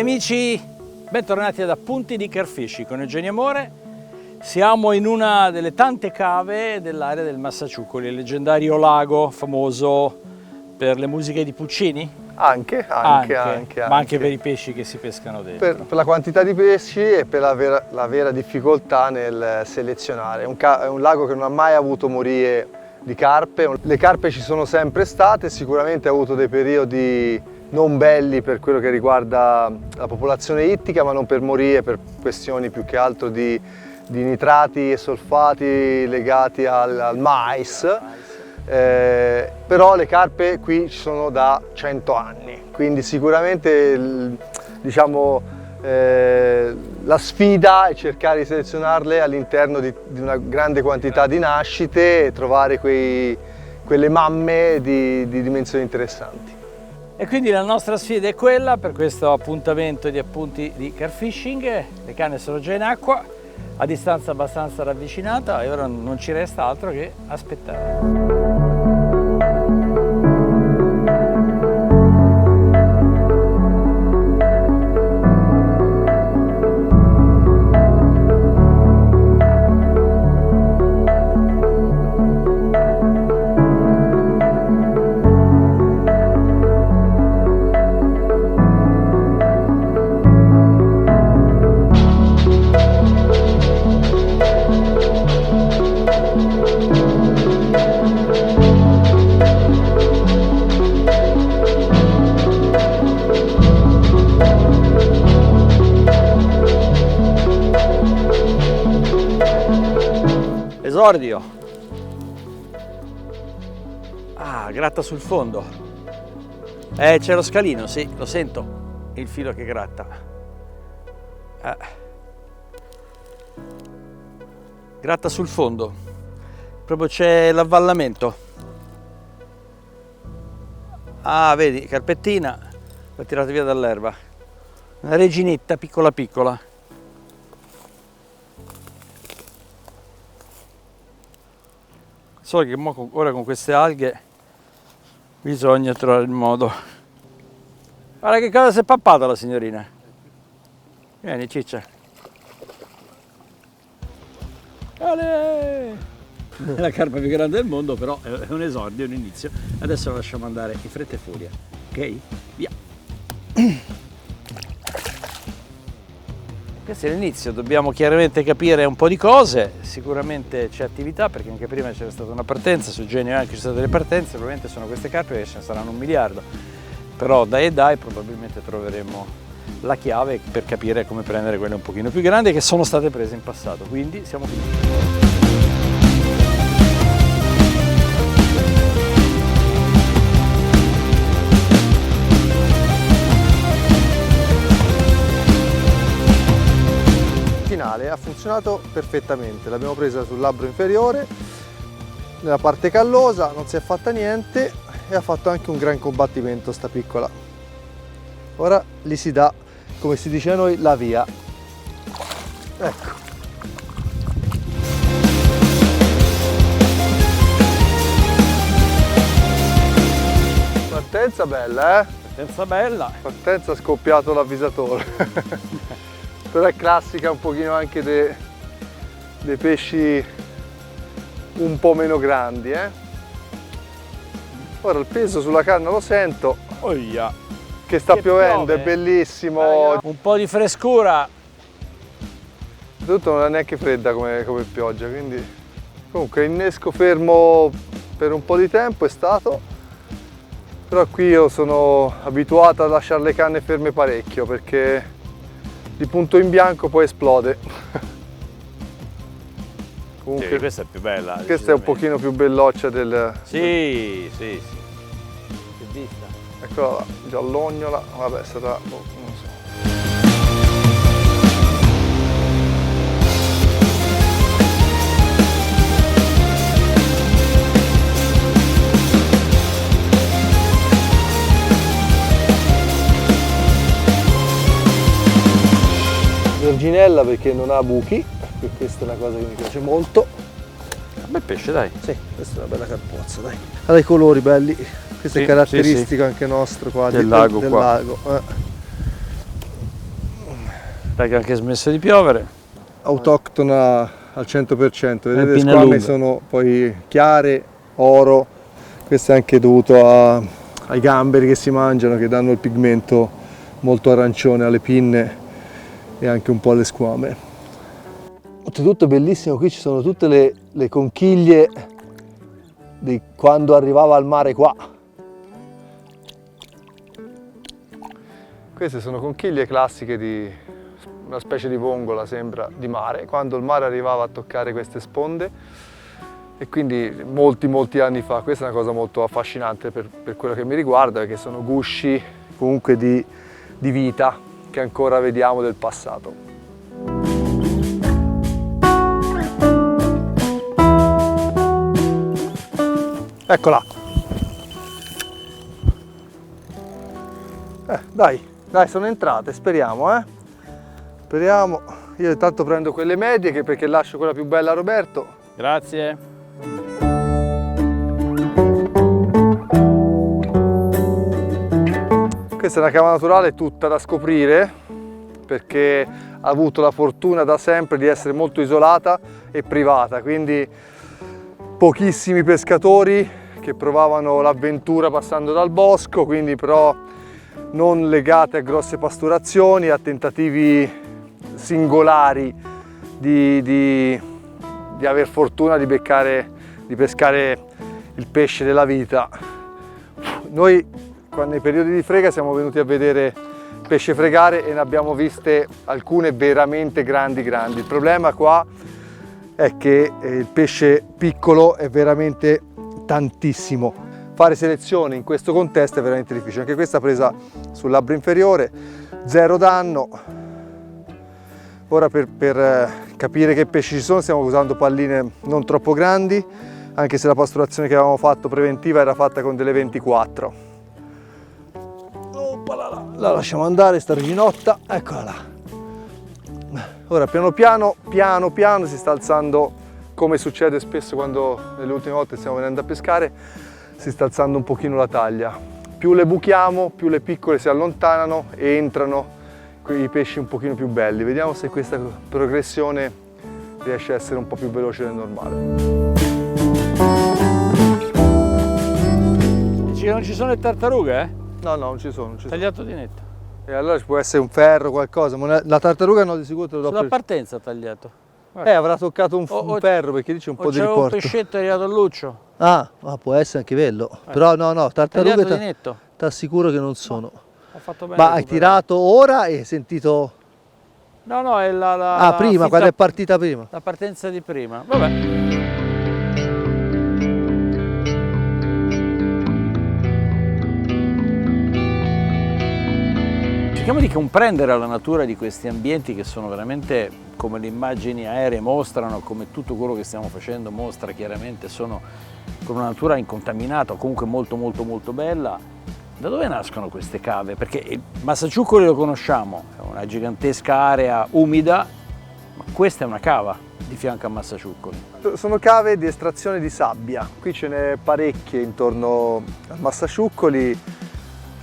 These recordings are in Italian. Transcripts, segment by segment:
amici, bentornati ad Appunti di Carfishing con Eugenio Amore. Siamo in una delle tante cave dell'area del Massaciuccoli, il leggendario lago famoso per le musiche di Puccini? Anche. Ma anche per i pesci che si pescano dentro. Per la quantità di pesci e per la vera difficoltà nel selezionare. È un lago che non ha mai avuto morie di carpe. Le carpe ci sono sempre state, sicuramente ha avuto dei periodi non belli per quello che riguarda la popolazione ittica, ma non per morie, per questioni più che altro di nitrati e solfati legati al mais. Però le carpe qui ci sono da 100 anni, quindi sicuramente la sfida è cercare di selezionarle all'interno di una grande quantità di nascite e trovare quelle mamme di dimensioni interessanti. E quindi la nostra sfida è quella per questo appuntamento di Appunti di Carfishing. Le canne sono già in acqua a distanza abbastanza ravvicinata e ora non ci resta altro che aspettare. Esordio. Ah, gratta sul fondo. C'è lo scalino, sì, lo sento, il filo che gratta. Gratta sul fondo, proprio c'è l'avvallamento. Ah, vedi, carpettina, l'ho tirata via dall'erba. Una reginetta piccola piccola. Solo che ora con queste alghe bisogna trovare il modo. Guarda che cosa si è pappata la signorina. Vieni ciccia. Ale! È la carpa più grande del mondo, però è un esordio, è un inizio. Adesso la lasciamo andare in fretta e furia. Ok? Via! Questo è l'inizio, dobbiamo chiaramente capire un po' di cose, sicuramente c'è attività perché anche prima c'era stata una partenza, su Genio anche ci sono delle partenze, probabilmente sono queste carpe che ce ne saranno 1 miliardo, però dai e dai probabilmente troveremo la chiave per capire come prendere quelle un pochino più grandi che sono state prese in passato, quindi siamo finiti. Ha funzionato perfettamente, l'abbiamo presa sul labbro inferiore, nella parte callosa, non si è fatta niente e ha fatto anche un gran combattimento sta piccola. Ora gli si dà, come si dice a noi, la via. Ecco. Partenza bella, eh? Partenza bella. Partenza scoppiato l'avvisatore. Però è classica un pochino anche dei pesci un po' meno grandi, eh? Ora il peso sulla canna lo sento. Oia. Che sta piovendo, piove. È bellissimo. Un po' di frescura. Tutto non è neanche fredda come pioggia, quindi comunque innesco fermo per un po' di tempo è stato, però qui io sono abituato a lasciare le canne ferme parecchio perché di punto in bianco poi esplode. Comunque, sì, questa è più bella. Questa è un pochino più belloccia del... Sì. Che vista. Eccola là, giallognola, vabbè sarà... non so. Virginella perché non ha buchi, e questa è una cosa che mi piace molto. Bel pesce, dai. Sì, questa è una bella carpozza, dai. Ha dei colori belli, questo sì, è caratteristico sì. anche nostro qua del lago. Del lago. Dai che ha anche smesso di piovere. Autoctona al 100%, vedete le pinna squame lunga. sono poi chiare, oro, questo è anche dovuto ai gamberi che si mangiano, che danno il pigmento molto arancione alle pinne e anche un po' alle squame. Oltretutto è bellissimo, qui ci sono tutte le conchiglie di quando arrivava al mare qua. Queste sono conchiglie classiche di una specie di vongola, sembra, di mare, quando il mare arrivava a toccare queste sponde, e quindi molti anni fa. Questa è una cosa molto affascinante per quello che mi riguarda, perché sono gusci comunque di vita che ancora vediamo del passato. Eccola! Dai, sono entrate, speriamo, Speriamo. Io intanto prendo quelle medie, perché lascio quella più bella a Roberto. Grazie. Questa è una cava naturale tutta da scoprire, perché ha avuto la fortuna da sempre di essere molto isolata e privata, quindi pochissimi pescatori che provavano l'avventura passando dal bosco, quindi però non legate a grosse pasturazioni, a tentativi singolari di aver fortuna di pescare il pesce della vita. Noi nei periodi di frega siamo venuti a vedere pesce fregare e ne abbiamo viste alcune veramente grandi. Il problema qua è che il pesce piccolo è veramente tantissimo. Fare selezione in questo contesto è veramente difficile. Anche questa presa sul labbro inferiore, 0 danno. Ora per capire che pesci ci sono stiamo usando palline non troppo grandi, anche se la pasturazione che avevamo fatto preventiva era fatta con delle 24. La lasciamo andare, sta reginotta, eccola là. Ora piano piano si sta alzando, come succede spesso quando nelle ultime volte stiamo venendo a pescare, si sta alzando un pochino la taglia. Più le buchiamo, più le piccole si allontanano e entrano i pesci un pochino più belli. Vediamo se questa progressione riesce a essere un po' più veloce del normale. Dici che non ci sono le tartarughe, No, non ci sono. Tagliato di netto. E allora ci può essere un ferro, qualcosa, ma la tartaruga no, di sicuro te lo do Sulla per... partenza tagliato. Avrà toccato un ferro, perché lì c'è un po' di C'era un riporto. pescetto arrivato all'uccio. Ah, può essere anche quello. Però no, tartarughe Tagliato di netto. t'assicuro che non sono. Ho fatto bene. Ma hai tirato ora e hai sentito... No, è la prima, quando è partita prima. La partenza di prima. Vabbè. Cerchiamo di comprendere la natura di questi ambienti che sono veramente, come le immagini aeree mostrano, come tutto quello che stiamo facendo mostra chiaramente, sono con una natura incontaminata, comunque molto bella. Da dove nascono queste cave? Perché Massaciuccoli lo conosciamo, è una gigantesca area umida, ma questa è una cava di fianco a Massaciuccoli. Sono cave di estrazione di sabbia, qui ce n'è parecchie intorno a Massaciuccoli.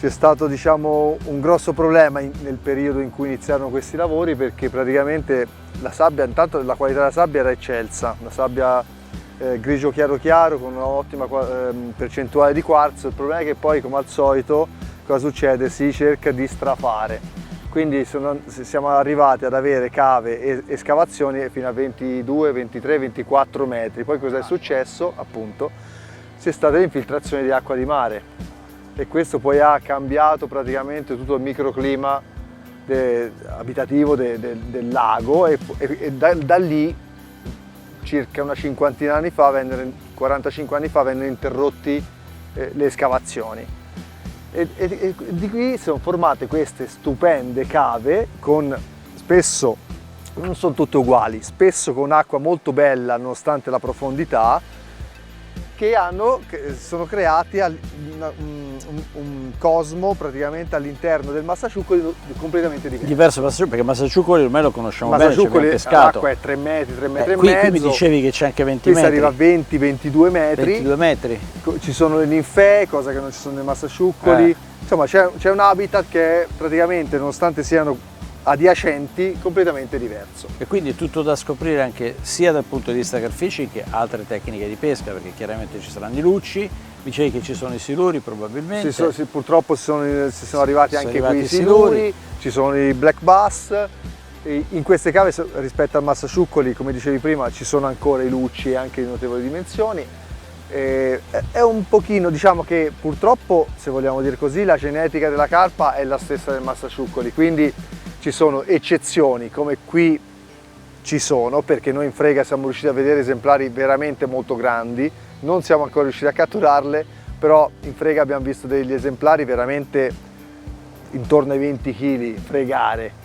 C'è stato, diciamo, un grosso problema nel periodo in cui iniziarono questi lavori, perché praticamente la sabbia, intanto la qualità della sabbia era eccelsa, una sabbia grigio chiaro con un'ottima percentuale di quarzo. Il problema è che poi, come al solito, cosa succede? Si cerca di strafare, quindi siamo arrivati ad avere cave e scavazioni fino a 22, 23, 24 metri. Poi cosa è successo? Appunto, c'è stata l'infiltrazione di acqua di mare, e questo poi ha cambiato praticamente tutto il microclima abitativo del lago, e da lì circa una cinquantina di anni fa, 45 anni fa, vennero interrotti le escavazioni, e di qui sono formate queste stupende cave, con spesso, non sono tutte uguali, spesso con acqua molto bella nonostante la profondità, che sono creati un cosmo praticamente all'interno del Massaciuccoli completamente diverso. Diverso perché Massaciuccoli ormai lo conosciamo bene, ci abbiamo pescato. L'acqua è 3 metri, 3 metri e qui mezzo. mi dicevi che c'è anche 20 qui metri. si arriva a 20-22 metri. 22 metri. Ci sono le ninfee, cosa che non ci sono nei Massaciuccoli. Insomma, c'è un habitat che praticamente, nonostante siano adiacenti completamente diverso. E quindi è tutto da scoprire anche sia dal punto di vista carfishing che altre tecniche di pesca, perché chiaramente ci saranno i lucci, dicevi che ci sono i siluri probabilmente. Sì, purtroppo si sono arrivati Sono anche arrivati qui i i siluri, ci sono i black bass. In queste cave rispetto al Massasciuccoli, come dicevi prima, ci sono ancora i lucci anche di notevoli dimensioni. È un pochino, diciamo che purtroppo, se vogliamo dire così, la genetica della carpa è la stessa del Massasciuccoli, quindi ci sono eccezioni come qui ci sono, perché noi in Frega siamo riusciti a vedere esemplari veramente molto grandi, non siamo ancora riusciti a catturarle, però in Frega abbiamo visto degli esemplari veramente intorno ai 20 kg fregare.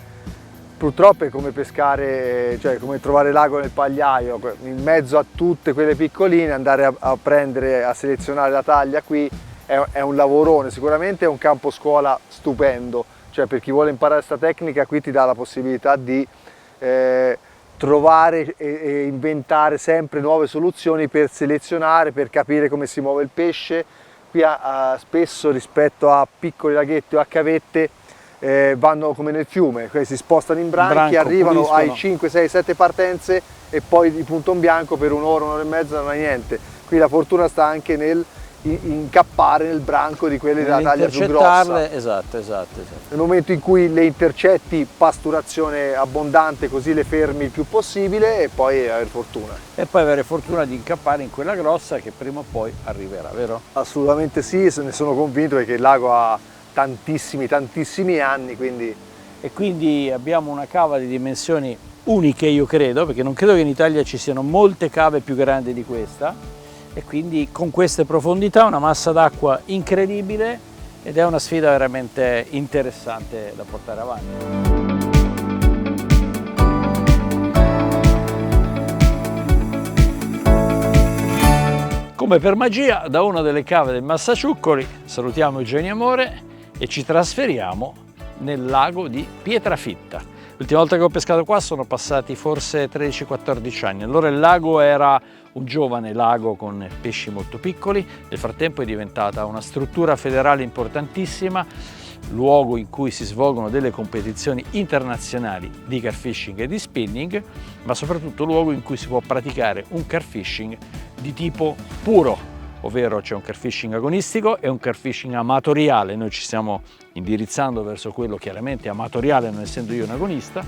Purtroppo è come pescare, cioè come trovare l'ago nel pagliaio, in mezzo a tutte quelle piccoline, andare a prendere, a selezionare la taglia qui è un lavorone, sicuramente è un campo scuola stupendo, cioè per chi vuole imparare questa tecnica qui ti dà la possibilità di trovare e inventare sempre nuove soluzioni per selezionare, per capire come si muove il pesce. Qui spesso rispetto a piccoli laghetti o a cavette vanno come nel fiume, si spostano in branchi, arrivano puliscono. ai 5, 6, 7 partenze e poi di punto in bianco per un'ora e mezza non hai niente. Qui la fortuna sta anche nel incappare nel branco di quelle della taglia più grossa. Esatto. Nel momento in cui le intercetti, pasturazione abbondante, così le fermi il più possibile e poi avere fortuna. E poi avere fortuna di incappare in quella grossa che prima o poi arriverà, vero? Assolutamente sì, ne sono convinto perché il lago ha tantissimi anni, quindi... E quindi abbiamo una cava di dimensioni uniche, io credo, perché non credo che in Italia ci siano molte cave più grandi di questa, e quindi con queste profondità una massa d'acqua incredibile ed è una sfida veramente interessante da portare avanti. Come per magia, da una delle cave del Massasciuccoli salutiamo Eugenio Amore e ci trasferiamo nel lago di Pietrafitta. L'ultima volta che ho pescato qua sono passati forse 13-14 anni, allora il lago era un giovane lago con pesci molto piccoli, nel frattempo è diventata una struttura federale importantissima, luogo in cui si svolgono delle competizioni internazionali di carfishing e di spinning, ma soprattutto luogo in cui si può praticare un carfishing di tipo puro, ovvero c'è un carfishing agonistico e un carfishing amatoriale. Noi ci stiamo indirizzando verso quello chiaramente amatoriale, non essendo io un agonista.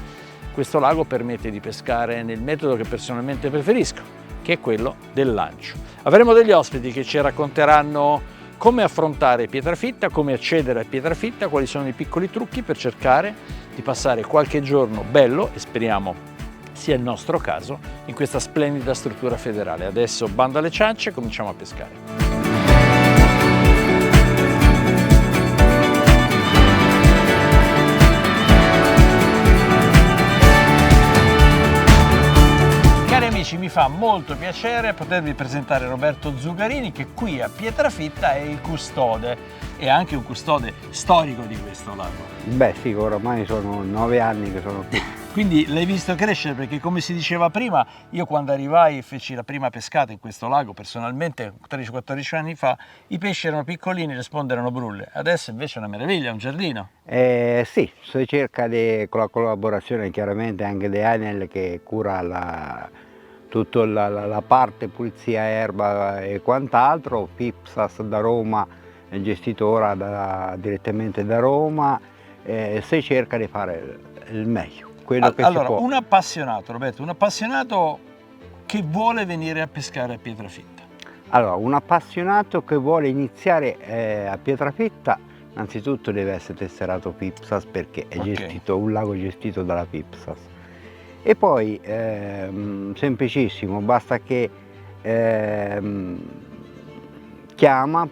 Questo lago permette di pescare nel metodo che personalmente preferisco, che è quello del lancio. Avremo degli ospiti che ci racconteranno come affrontare Pietrafitta, come accedere a Pietrafitta, quali sono i piccoli trucchi per cercare di passare qualche giorno bello, e speriamo sia il nostro caso, in questa splendida struttura federale. Adesso bando alle ciance e cominciamo a pescare. Mi fa molto piacere potervi presentare Roberto Zugarini, che qui a Pietrafitta è il custode e anche un custode storico di questo lago. Beh sì, ormai sono 9 anni che sono qui. Quindi l'hai visto crescere, perché come si diceva prima, io quando arrivai e feci la prima pescata in questo lago, personalmente 13-14 anni fa, i pesci erano piccolini, le sponde erano brulle, adesso invece è una meraviglia, è un giardino. Sì, si cerca con la collaborazione chiaramente anche di Enel, che cura tutta la parte pulizia erba e quant'altro. Pipsas da Roma è gestito ora direttamente da Roma, si cerca di fare il meglio, quello che allora, si può. Un appassionato, Roberto, un appassionato che vuole venire a pescare a Pietrafitta. Allora, un appassionato che vuole iniziare a Pietrafitta innanzitutto deve essere tesserato Pipsas, perché è un lago gestito dalla Pipsas. E poi semplicissimo, basta che chiama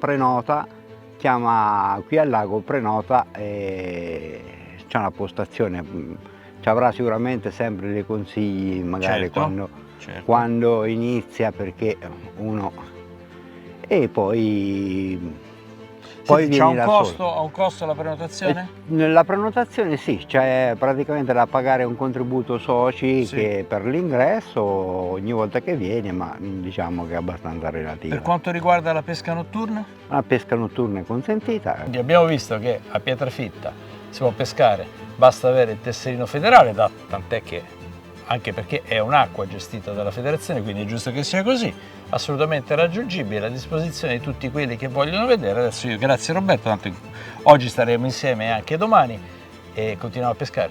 qui al lago, prenota e c'è una postazione, ci avrà sicuramente sempre dei consigli magari quando inizia, perché uno e poi c'è un costo la prenotazione? La prenotazione sì, c'è praticamente da pagare un contributo soci che per l'ingresso ogni volta che viene, ma diciamo che è abbastanza relativo. Per quanto riguarda la pesca notturna? La pesca notturna è consentita. Quindi abbiamo visto che a Pietrafitta si può pescare basta avere il tesserino federale, tant'è che anche perché è un'acqua gestita dalla federazione, quindi è giusto che sia così, assolutamente raggiungibile, a disposizione di tutti quelli che vogliono vedere. Adesso io, grazie Roberto, tanto oggi staremo insieme anche domani e continuiamo a pescare.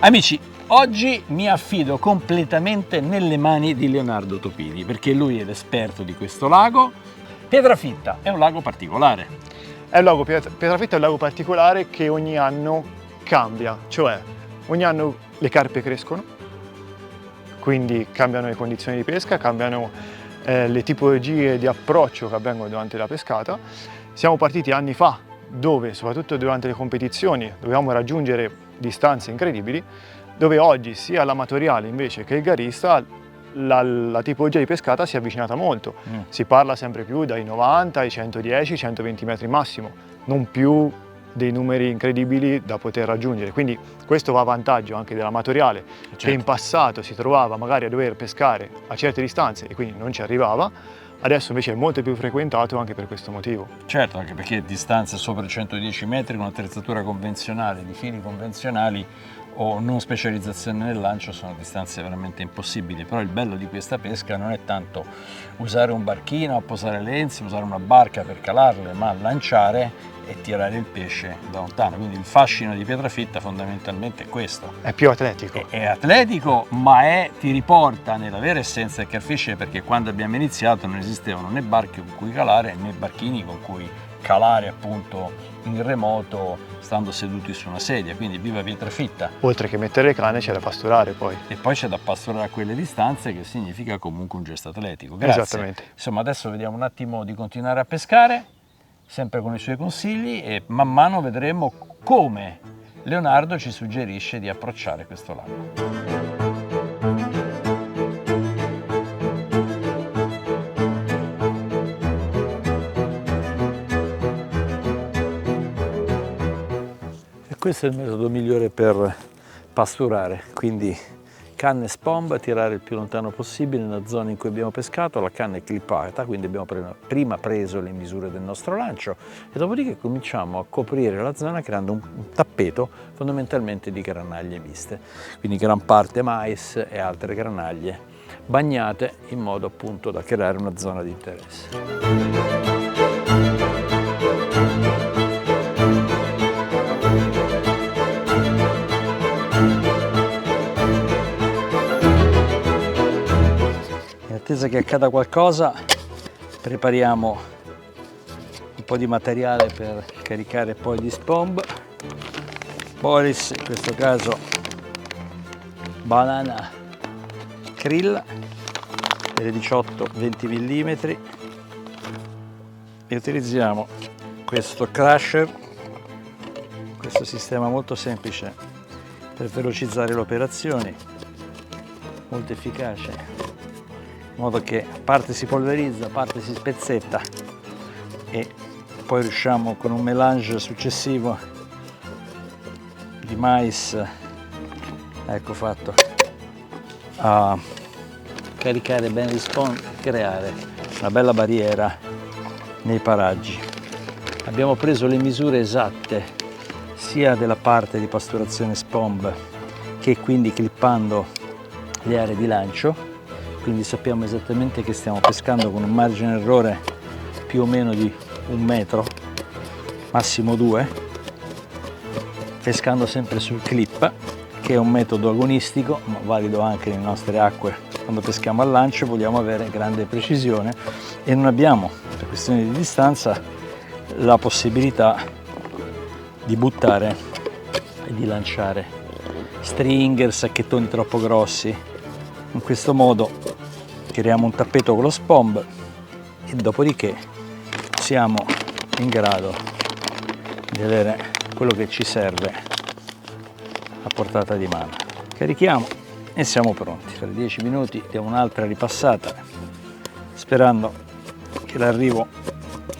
Amici, oggi mi affido completamente nelle mani di Leonardo Topini, perché lui è l'esperto di questo lago. Pietrafitta è un lago particolare. Pietrafitta è un lago particolare che ogni anno cambia, cioè ogni anno le carpe crescono, quindi cambiano le condizioni di pesca, cambiano le tipologie di approccio che avvengono durante la pescata. Siamo partiti anni fa dove, soprattutto durante le competizioni, dovevamo raggiungere distanze incredibili, dove oggi sia l'amatoriale invece che il garista la tipologia di pescata si è avvicinata molto. Si parla sempre più dai 90 ai 110, 120 metri massimo, non più dei numeri incredibili da poter raggiungere. Quindi questo va a vantaggio anche dell'amatoriale, che in passato si trovava magari a dover pescare a certe distanze e quindi non ci arrivava. Adesso invece è molto più frequentato anche per questo motivo. Certo, anche perché distanze sopra i 110 metri con attrezzatura convenzionale, di fili convenzionali o non specializzazione nel lancio sono distanze veramente impossibili. Però il bello di questa pesca non è tanto usare un barchino, posare lenze, usare una barca per calarle, ma lanciare e tirare il pesce da lontano. Quindi il fascino di Pietrafitta fondamentalmente è questo. È più atletico. È atletico, ma ti riporta nella vera essenza del carfishing, perché quando abbiamo iniziato non esistevano né barche con cui calare né barchini con cui calare appunto in remoto stando seduti su una sedia, quindi viva Pietrafitta. Oltre che mettere le canne c'è da pasturare poi. E poi c'è da pasturare a quelle distanze, che significa comunque un gesto atletico. Grazie. Esattamente. Insomma, adesso vediamo un attimo di continuare a pescare, sempre con i suoi consigli, e man mano vedremo come Leonardo ci suggerisce di approcciare questo lago. Questo è il metodo migliore per pasturare, quindi canne spomb, tirare il più lontano possibile nella zona in cui abbiamo pescato. La canna è clippata, quindi abbiamo prima preso le misure del nostro lancio e dopodiché cominciamo a coprire la zona creando un tappeto fondamentalmente di granaglie miste, quindi gran parte mais e altre granaglie bagnate in modo appunto da creare una zona di interesse. In attesa che accada qualcosa, prepariamo un po' di materiale per caricare poi gli spomb. Boris, in questo caso banana krill delle 18-20 mm, e utilizziamo questo crusher, questo sistema molto semplice per velocizzare le operazioni, molto efficace, in modo che parte si polverizza, parte si spezzetta e poi riusciamo con un mélange successivo di mais, ecco fatto, a caricare bene gli spomb e creare una bella barriera nei paraggi. Abbiamo preso le misure esatte sia della parte di pasturazione spomb che quindi clippando le aree di lancio. Quindi sappiamo esattamente che stiamo pescando con un margine d'errore più o meno di 1 metro, massimo 2, pescando sempre sul clip, che è un metodo agonistico, ma valido anche nelle nostre acque. Quando peschiamo al lancio vogliamo avere grande precisione e non abbiamo, per questioni di distanza, la possibilità di buttare e di lanciare stringer, sacchettoni troppo grossi. In questo modo creiamo un tappeto con lo spomb e dopodiché siamo in grado di avere quello che ci serve a portata di mano. Carichiamo e siamo pronti. Per 10 minuti diamo un'altra ripassata, sperando che l'arrivo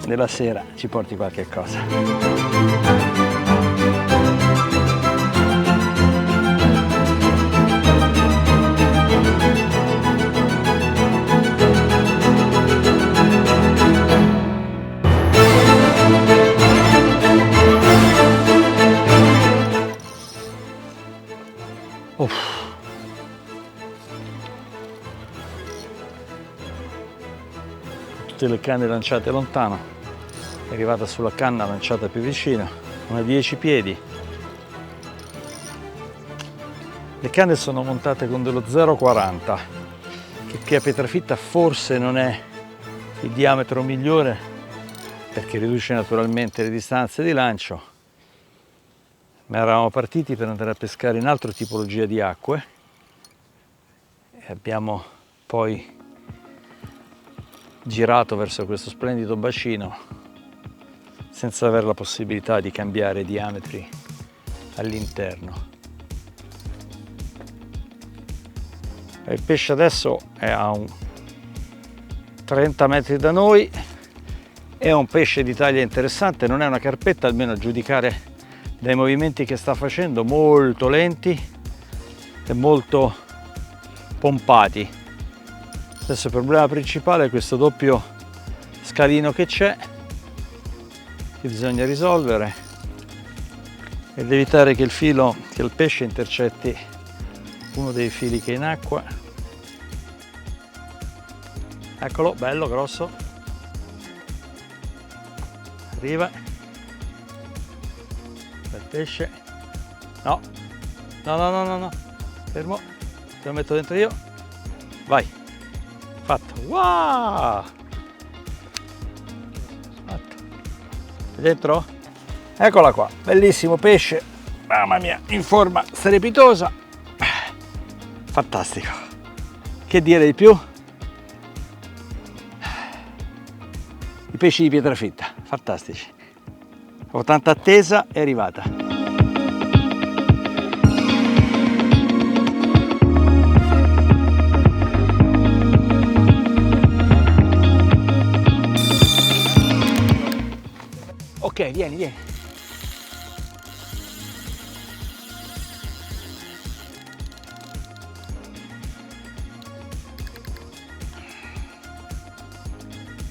della sera ci porti qualche cosa. tutte le canne lanciate lontano, è arrivata sulla canna lanciata più vicino, una 10 piedi. Le canne sono montate con dello 0,40, che a pietrafitta forse non è il diametro migliore perché riduce naturalmente le distanze di lancio, ma eravamo partiti per andare a pescare in altra tipologia di acque e abbiamo poi girato verso questo splendido bacino senza avere la possibilità di cambiare diametri all'interno. Il pesce adesso è a 30 metri da noi, è un pesce di taglia interessante, non è una carpetta, almeno a giudicare dai movimenti che sta facendo, molto lenti e molto pompati. Adesso il problema principale è questo doppio scalino che c'è, che bisogna risolvere ed evitare che il pesce intercetti uno dei fili che è in acqua. Eccolo, bello, grosso. Arriva. Bel pesce. No. No. Fermo. Te lo metto dentro io. Vai. Fatto. Wow! Fatto. È dentro? Eccola qua. Bellissimo pesce. Mamma mia, in forma strepitosa. Fantastico, che dire di più? I pesci di pietrafitta, fantastici. Ho tanta attesa, è arrivata. Ok, vieni.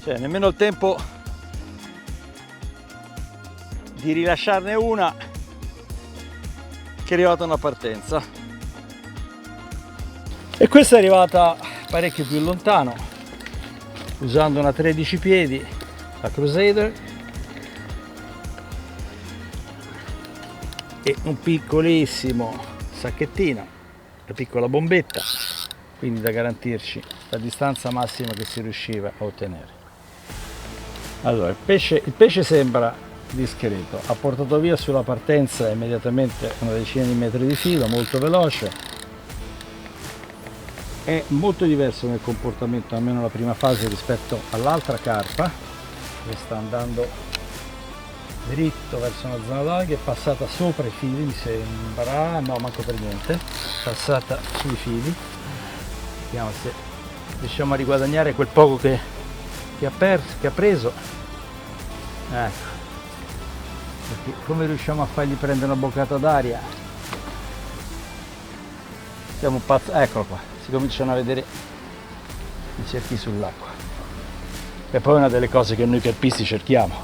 Cioè, nemmeno il tempo di rilasciarne una che è arrivata una partenza. E questa è arrivata parecchio più lontano, usando una 13 piedi, la Crusader, e un piccolissimo sacchettino, la piccola bombetta, quindi da garantirci la distanza massima che si riusciva a ottenere. Allora, il pesce sembra discreto, ha portato via sulla partenza immediatamente una decina di metri di filo, molto veloce, è molto diverso nel comportamento, almeno la prima fase, rispetto all'altra carpa, che sta andando dritto verso una zona d'alghe, è passata sopra i fili, mi sembra, no, manco per niente, passata sui fili. Vediamo se riusciamo a riguadagnare quel poco che ha preso. Ecco, perché come riusciamo a fargli prendere una boccata d'aria? Siamo pazzi. Eccolo qua, si cominciano a vedere i cerchi sull'acqua, e poi una delle cose che noi carpisti cerchiamo,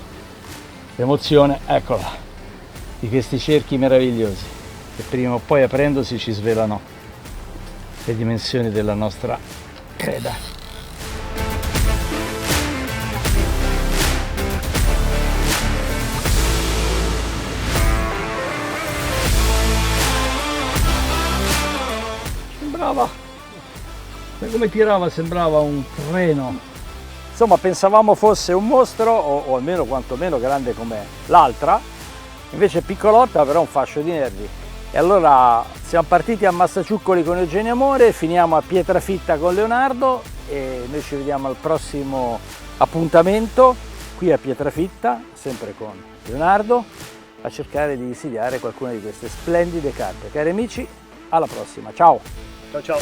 l'emozione, eccola, di questi cerchi meravigliosi che prima o poi aprendosi ci svelano le dimensioni della nostra creda. Come tirava sembrava un treno. Insomma, pensavamo fosse un mostro o almeno quantomeno grande come l'altra, invece piccolotta, però un fascio di nervi. E allora siamo partiti a Massaciuccoli con Eugenio Amore, finiamo a Pietrafitta con Leonardo e noi ci vediamo al prossimo appuntamento qui a Pietrafitta, sempre con Leonardo, a cercare di insidiare qualcuna di queste splendide carpe. Cari amici, alla prossima, ciao! Ciao.